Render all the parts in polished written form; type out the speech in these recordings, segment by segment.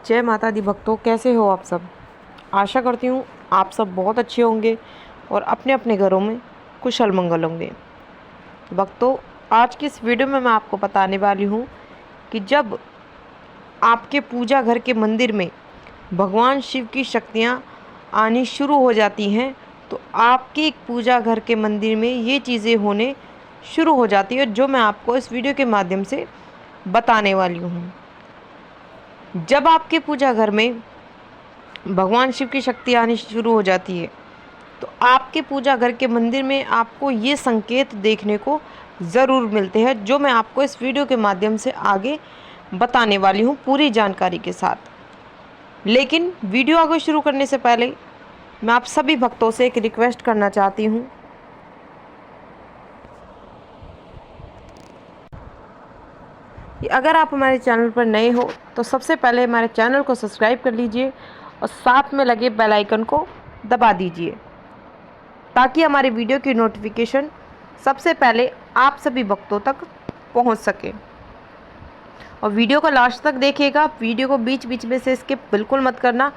जय माता दी भक्तों, कैसे हो आप सब। आशा करती हूँ आप सब बहुत अच्छे होंगे और अपने अपने घरों में कुशल मंगल होंगे। भक्तों, आज की इस वीडियो में मैं आपको बताने वाली हूँ कि जब आपके पूजा घर के मंदिर में भगवान शिव की शक्तियाँ आनी शुरू हो जाती हैं तो आपके पूजा घर के मंदिर में ये चीज़ें होने शुरू हो जाती है, जो मैं आपको इस वीडियो के माध्यम से बताने वाली हूँ। जब आपके पूजा घर में भगवान शिव की शक्ति आनी शुरू हो जाती है तो आपके पूजा घर के मंदिर में आपको ये संकेत देखने को ज़रूर मिलते हैं, जो मैं आपको इस वीडियो के माध्यम से आगे बताने वाली हूँ पूरी जानकारी के साथ। लेकिन वीडियो आगे शुरू करने से पहले मैं आप सभी भक्तों से एक रिक्वेस्ट करना चाहती हूँ। अगर आप हमारे चैनल पर नए हो तो सबसे पहले हमारे चैनल को सब्सक्राइब कर लीजिए और साथ में लगे बेल आइकन को दबा दीजिए ताकि हमारे वीडियो की नोटिफिकेशन सबसे पहले आप सभी भक्तों तक पहुंच सके। और वीडियो को लास्ट तक देखिएगा, वीडियो को बीच बीच में से स्किप बिल्कुल मत करना।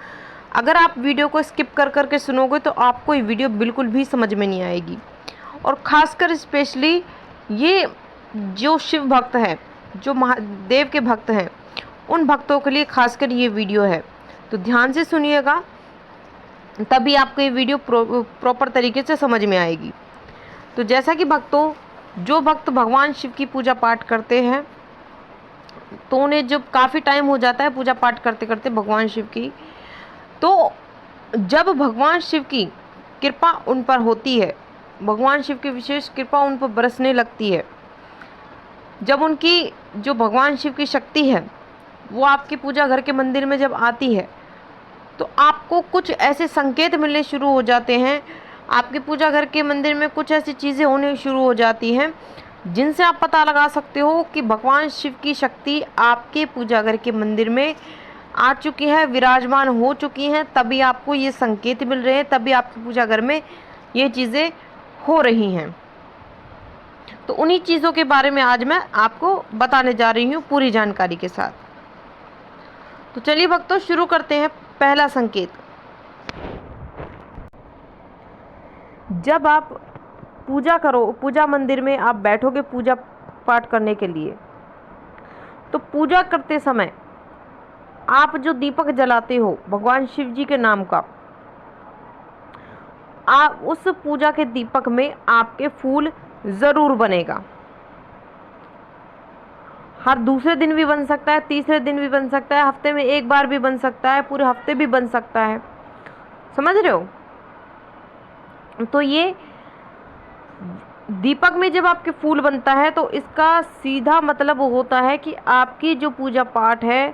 अगर आप वीडियो को स्किप कर कर के सुनोगे तो आपको ये वीडियो बिल्कुल भी समझ में नहीं आएगी। और ख़ासकर स्पेशली ये जो शिव भक्त हैं, जो महादेव के भक्त हैं, उन भक्तों के लिए खासकर ये वीडियो है, तो ध्यान से सुनिएगा, तभी आपको ये वीडियो प्रॉपर तरीके से समझ में आएगी। तो जैसा कि भक्तों, जो भक्त भगवान शिव की पूजा पाठ करते हैं तो उन्हें जब काफ़ी टाइम हो जाता है पूजा पाठ करते करते भगवान शिव की, तो जब भगवान शिव की कृपा उन पर होती है, भगवान शिव की विशेष कृपा उन पर बरसने लगती है, जब उनकी जो भगवान शिव की शक्ति है वो आपके पूजा घर के मंदिर में जब आती है तो आपको कुछ ऐसे संकेत मिलने शुरू हो जाते हैं। आपके पूजा घर के मंदिर में कुछ ऐसी चीज़ें होने शुरू हो जाती हैं जिनसे आप पता लगा सकते हो कि भगवान शिव की शक्ति आपके पूजा घर के मंदिर में आ चुकी है, विराजमान हो चुकी हैं। तभी आपको ये संकेत मिल रहे हैं, तभी आपके पूजा घर में ये चीज़ें हो रही हैं। तो उन्हीं चीज़ों के बारे में आज मैं आपको बताने जा रही हूँ पूरी जानकारी के साथ। तो चलिए भक्तों, शुरू करते हैं। पहला संकेत, जब आप पूजा मंदिर में आप बैठोगे पूजा पाठ करने के लिए, तो पूजा करते समय आप जो दीपक जलाते हो भगवान शिव जी के नाम का, आप उस पूजा के दीपक में आपके फूल ज़रूर बनेगा। हर दूसरे दिन भी बन सकता है, तीसरे दिन भी बन सकता है, हफ्ते में एक बार भी बन सकता है, पूरे हफ्ते भी बन सकता है। समझ रहे हो। तो ये दीपक में जब आपके फूल बनता है तो इसका सीधा मतलब होता है कि आपकी जो पूजा पाठ है,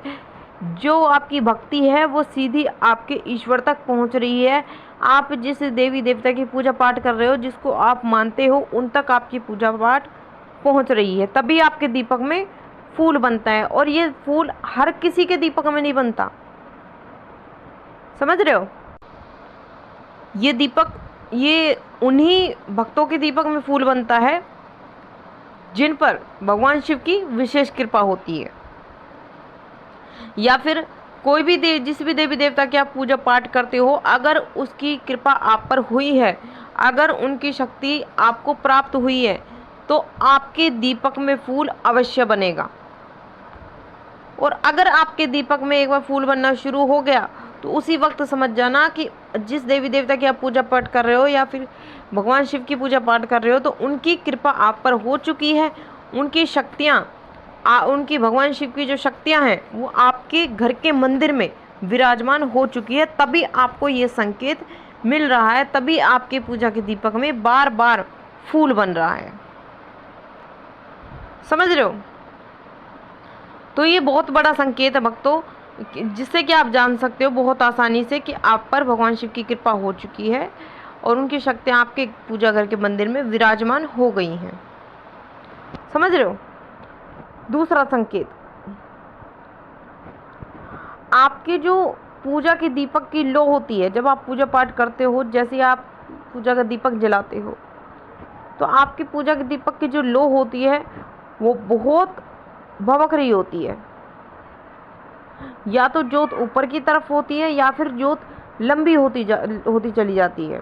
जो आपकी भक्ति है, वो सीधी आपके ईश्वर तक पहुंच रही है। आप जिस देवी देवता की पूजा पाठ कर रहे हो, जिसको आप मानते हो, उन तक आपकी पूजा पाठ पहुंच रही है, तभी आपके दीपक में फूल बनता है। और ये फूल हर किसी के दीपक में नहीं बनता। समझ रहे हो। ये दीपक, ये उन्हीं भक्तों के दीपक में फूल बनता है जिन पर भगवान शिव की विशेष कृपा होती है, या फिर कोई भी जिस भी देवी देवता की आप पूजा पाठ करते हो, अगर उसकी कृपा आप पर हुई है, अगर उनकी शक्ति आपको प्राप्त हुई है, तो आपके दीपक में फूल अवश्य बनेगा। और अगर आपके दीपक में एक बार फूल बनना शुरू हो गया तो उसी वक्त समझ जाना कि जिस देवी देवता की आप पूजा पाठ कर रहे हो या फिर भगवान शिव की पूजा पाठ कर रहे हो, तो उनकी कृपा आप पर हो चुकी है। उनकी शक्तियाँ, उनकी भगवान शिव की जो शक्तियाँ हैं वो आपके घर के मंदिर में विराजमान हो चुकी है। तभी आपको ये संकेत मिल रहा है, तभी आपके पूजा के दीपक में बार बार फूल बन रहा है। समझ रहे हो। तो ये बहुत बड़ा संकेत है भक्तों, जिससे कि आप जान सकते हो बहुत आसानी से कि आप पर भगवान शिव की कृपा हो चुकी है और उनकी शक्तियाँ आपके पूजा घर के मंदिर में विराजमान हो गई हैं। समझ रहे हो। दूसरा संकेत, आपके जो पूजा के दीपक की लो होती है, जब आप पूजा पाठ करते हो, जैसे आप पूजा का दीपक जलाते हो, तो आपकी पूजा के दीपक की जो लो होती है वो बहुत भड़क रही होती है। या तो ज्योत ऊपर की तरफ होती है या फिर ज्योत लंबी होती चली जाती है,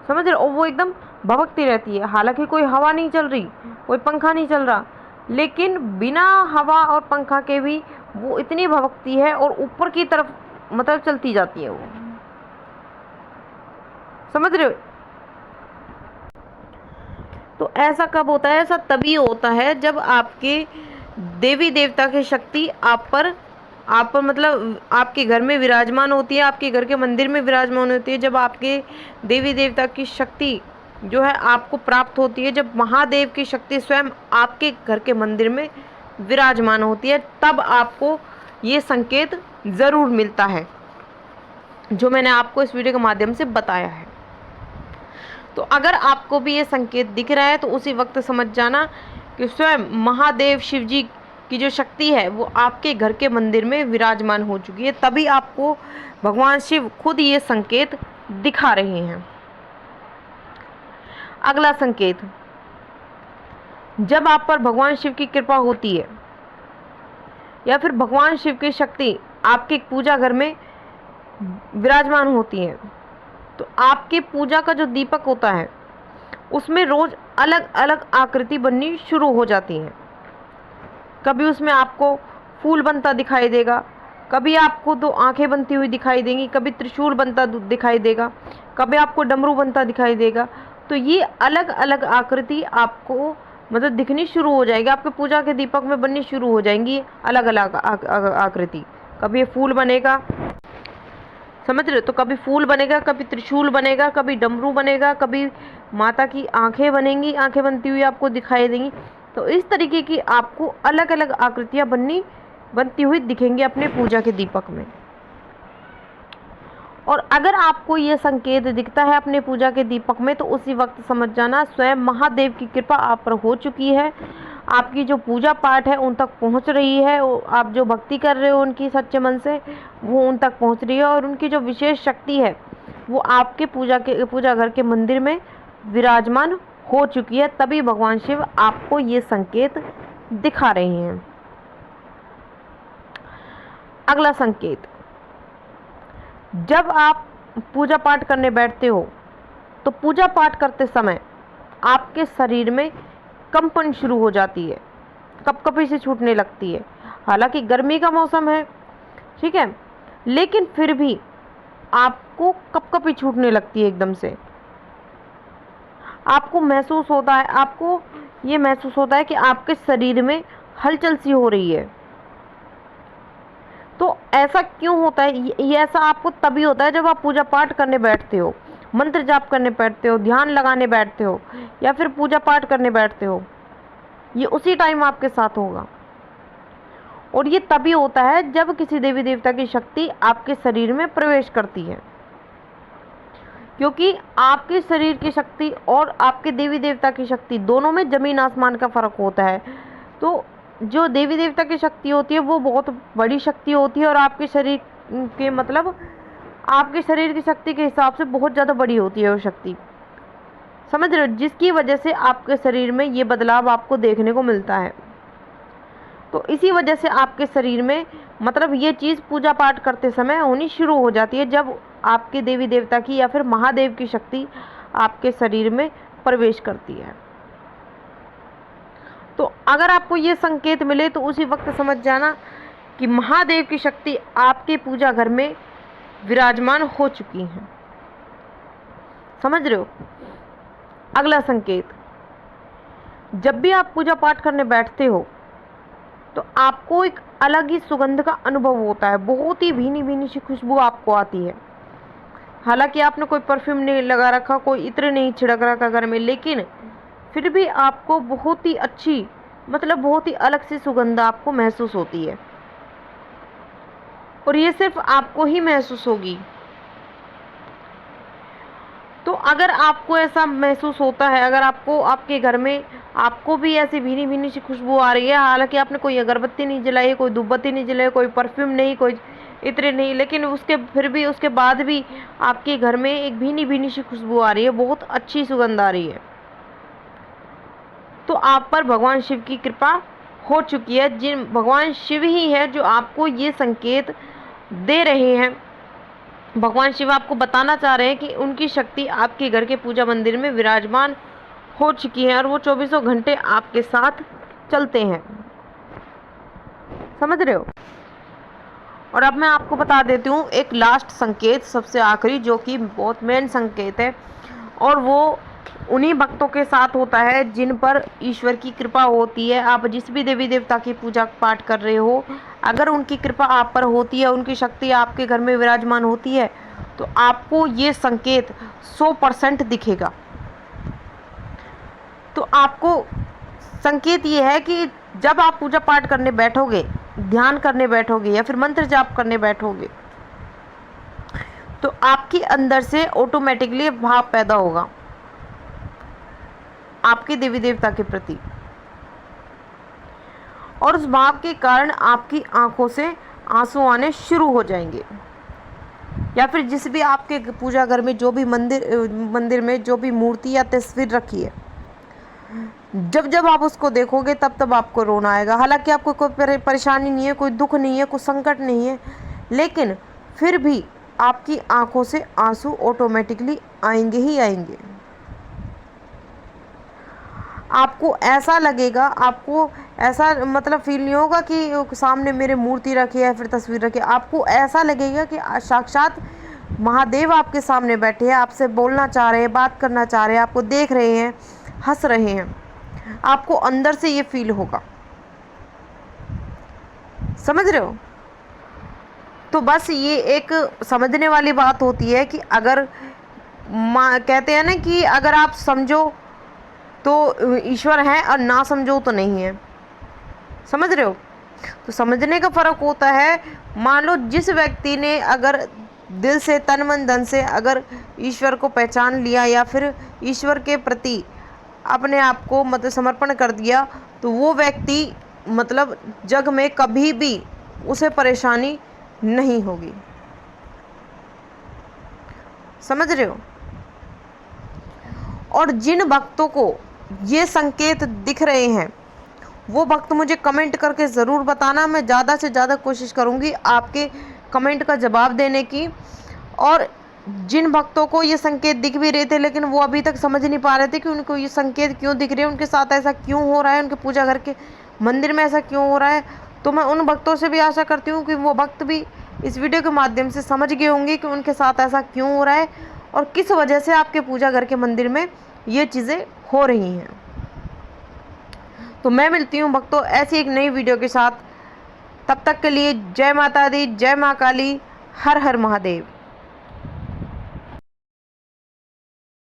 समझ रहे हो। और वो एकदम भभकती रहती है, हालांकि कोई हवा नहीं चल रही, कोई पंखा नहीं चल रहा, लेकिन बिना हवा और पंखा के भी वो इतनी भभकती है और ऊपर की तरफ मतलब चलती जाती है वो, समझ रहे हो। तो ऐसा कब होता है? ऐसा तभी होता है जब आपके देवी देवता की शक्ति आप पर मतलब आपके घर में विराजमान होती है, आपके घर के मंदिर में विराजमान होती है। जब आपके देवी देवता की शक्ति जो है आपको प्राप्त होती है, जब महादेव की शक्ति स्वयं आपके घर के मंदिर में विराजमान होती है, तब आपको ये संकेत ज़रूर मिलता है जो मैंने आपको इस वीडियो के माध्यम से बताया है। तो अगर आपको भी ये संकेत दिख रहा है तो उसी वक्त समझ जाना कि स्वयं महादेव शिव जी की जो शक्ति है वो आपके घर के मंदिर में विराजमान हो चुकी है, तभी आपको भगवान शिव खुद ये संकेत दिखा रहे हैं। अगला संकेत, जब आप पर भगवान शिव की कृपा होती है या फिर भगवान शिव की शक्ति आपके पूजा घर में विराजमान होती है, तो आपके पूजा का जो दीपक होता है उसमें रोज अलग अलग आकृति बननी शुरू हो जाती है। कभी उसमें आपको फूल बनता दिखाई देगा, कभी आपको दो आंखें बनती हुई दिखाई देंगी, कभी त्रिशूल बनता दिखाई देगा, कभी आपको डमरू बनता दिखाई देगा। तो ये अलग अलग आकृति आपको मतलब दिखनी शुरू हो जाएगी, आपके पूजा के दीपक में बननी शुरू हो जाएंगी अलग अलग आकृति। कभी ये फूल बनेगा, समझ रहे हो, तो कभी फूल बनेगा, कभी त्रिशूल बनेगा, कभी डमरू बनेगा, कभी माता की आंखें बनेंगी, आंखें बनती हुई आपको दिखाई देंगी। तो इस तरीके की आपको अलग अलग आकृतियां बनती हुई दिखेंगी अपने पूजा के दीपक में। और अगर आपको ये संकेत दिखता है अपने पूजा के दीपक में तो उसी वक्त समझ जाना स्वयं महादेव की कृपा आप पर हो चुकी है, आपकी जो पूजा पाठ है उन तक पहुंच रही है, आप जो भक्ति कर रहे हो उनकी सच्चे मन से वो उन तक पहुंच रही है, और उनकी जो विशेष शक्ति है वो आपके पूजा घर के मंदिर में विराजमान हो चुकी है, तभी भगवान शिव आपको ये संकेत दिखा रहे हैं। अगला संकेत, जब आप पूजा पाठ करने बैठते हो तो पूजा पाठ करते समय आपके शरीर में कंपन शुरू हो जाती है, कपकपी से छूटने लगती है। हालांकि गर्मी का मौसम है, ठीक है, लेकिन फिर भी आपको कपकपी छूटने लगती है एकदम से। आपको महसूस होता है, आपको ये महसूस होता है कि आपके शरीर में हलचल सी हो रही है। तो ऐसा क्यों होता है? ये ऐसा आपको तभी होता है जब आप पूजा पाठ करने बैठते हो, मंत्र जाप करने बैठते हो, ध्यान लगाने बैठते हो या फिर पूजा पाठ करने बैठते हो। ये उसी टाइम आपके साथ होगा, और ये तभी होता है जब किसी देवी देवता की शक्ति आपके शरीर में प्रवेश करती है, क्योंकि आपके शरीर की शक्ति और आपके देवी देवता की शक्ति दोनों में जमीन आसमान का फर्क होता है। तो जो देवी देवता की शक्ति होती है वो बहुत बड़ी शक्ति होती है, और आपके शरीर के मतलब आपके शरीर की शक्ति के हिसाब से बहुत ज़्यादा बड़ी होती है वो शक्ति, समझ रहे हो, जिसकी वजह से आपके शरीर में ये बदलाव आपको देखने को मिलता है। तो इसी वजह से आपके शरीर में मतलब ये चीज़ पूजा पाठ करते समय होनी शुरू हो जाती है, जब आपके देवी देवता की या फिर महादेव की शक्ति आपके शरीर में प्रवेश करती है। तो अगर आपको ये संकेत मिले तो उसी वक्त समझ जाना कि महादेव की शक्ति आपके पूजा घर में विराजमान हो चुकी है, समझ रहे हो। अगला संकेत, जब भी आप पूजा पाठ करने बैठते हो तो आपको एक अलग ही सुगंध का अनुभव होता है, बहुत ही भीनी भीनी सी खुशबू आपको आती है। हालांकि आपने कोई परफ्यूम नहीं लगा रखा, कोई इत्र नहीं छिड़क रखा घर में, लेकिन फिर भी आपको बहुत ही अच्छी मतलब बहुत ही अलग सी सुगंध आपको महसूस होती है, और ये सिर्फ आपको ही महसूस होगी। तो अगर आपको ऐसा महसूस होता है, अगर आपको आपके घर में आपको भी ऐसी भीनी भीनी सी खुशबू आ रही है, हालांकि आपने कोई अगरबत्ती नहीं जलाई, कोई धूपबत्ती नहीं जलाई, कोई परफ्यूम नहीं, कोई इत्र नहीं, लेकिन उसके बाद भी आपके घर में एक भीनी भीनी सी खुशबू आ रही है, बहुत अच्छी सुगंध आ रही है, तो आप पर भगवान शिव की कृपा हो चुकी है, जिन भगवान शिव ही हैं जो आपको ये संकेत दे रहे हैं। भगवान शिव आपको बताना चाह रहे हैं कि उनकी शक्ति आपके घर के पूजा मंदिर में विराजमान हो चुकी है और वो 24 घंटे आपके साथ चलते हैं। समझ रहे हो? और अब मैं आपको बता देती हूँ एक लास्ट संकेत, सबसे आखिरी, जो कि बहुत मेन संकेत है, और वो उन्हीं भक्तों के साथ होता है जिन पर ईश्वर की कृपा होती है। आप जिस भी देवी देवता की पूजा पाठ कर रहे हो, अगर उनकी कृपा आप पर होती है, उनकी शक्ति आपके घर में विराजमान होती है, तो आपको ये संकेत 100% दिखेगा। तो आपको संकेत ये है कि जब आप पूजा पाठ करने बैठोगे, ध्यान करने बैठोगे या फिर मंत्र जाप करने बैठोगे, तो आपके अंदर से ऑटोमेटिकली भाव पैदा होगा आपके देवी देवता के प्रति, और उस भाव के कारण आपकी आंखों से आंसू आने शुरू हो जाएंगे। या फिर जिस भी आपके पूजा घर में जो भी मंदिर में जो भी मूर्ति या तस्वीर रखी है, जब जब आप उसको देखोगे तब तब आपको रोना आएगा। हालांकि आपको कोई परेशानी नहीं है, कोई दुख नहीं है, कोई संकट नहीं है, लेकिन फिर भी आपकी आंखों से आंसू ऑटोमेटिकली आएंगे ही आएंगे। आपको ऐसा लगेगा, आपको ऐसा मतलब फील नहीं होगा कि सामने मेरे मूर्ति रखी है फिर तस्वीर रखी है। आपको ऐसा लगेगा कि साक्षात महादेव आपके सामने बैठे हैं, आपसे बोलना चाह रहे हैं, बात करना चाह रहे हैं, आपको देख रहे हैं, हंस रहे हैं। आपको अंदर से ये फील होगा। समझ रहे हो? तो बस ये एक समझने वाली बात होती है कि अगर कहते हैं ना कि अगर आप समझो तो ईश्वर है और ना समझो तो नहीं है। समझ रहे हो? तो समझने का फ़र्क होता है। मान लो जिस व्यक्ति ने अगर दिल से, तन मन धन से अगर ईश्वर को पहचान लिया या फिर ईश्वर के प्रति अपने आप को मतलब समर्पण कर दिया, तो वो व्यक्ति मतलब जग में कभी भी उसे परेशानी नहीं होगी। समझ रहे हो? और जिन भक्तों को ये संकेत दिख रहे हैं, वो भक्त मुझे कमेंट करके ज़रूर बताना। मैं ज़्यादा से ज़्यादा कोशिश करूँगी आपके कमेंट का जवाब देने की। और जिन भक्तों को ये संकेत दिख भी रहे थे लेकिन वो अभी तक समझ नहीं पा रहे थे कि उनको ये संकेत क्यों दिख रहे हैं, उनके साथ ऐसा क्यों हो रहा है, उनके पूजा घर के मंदिर में ऐसा क्यों हो रहा है, तो मैं उन भक्तों से भी आशा करती हूँ कि वो भक्त भी इस वीडियो के माध्यम से समझ गए होंगे कि उनके साथ ऐसा क्यों हो रहा है और किस वजह से आपके पूजा घर के मंदिर में ये चीज़ें हो रही हैं। तो मैं मिलती हूँ भक्तों ऐसी एक नई वीडियो के साथ। तब तक के लिए जय माता दी, जय माँ काली, हर हर महादेव।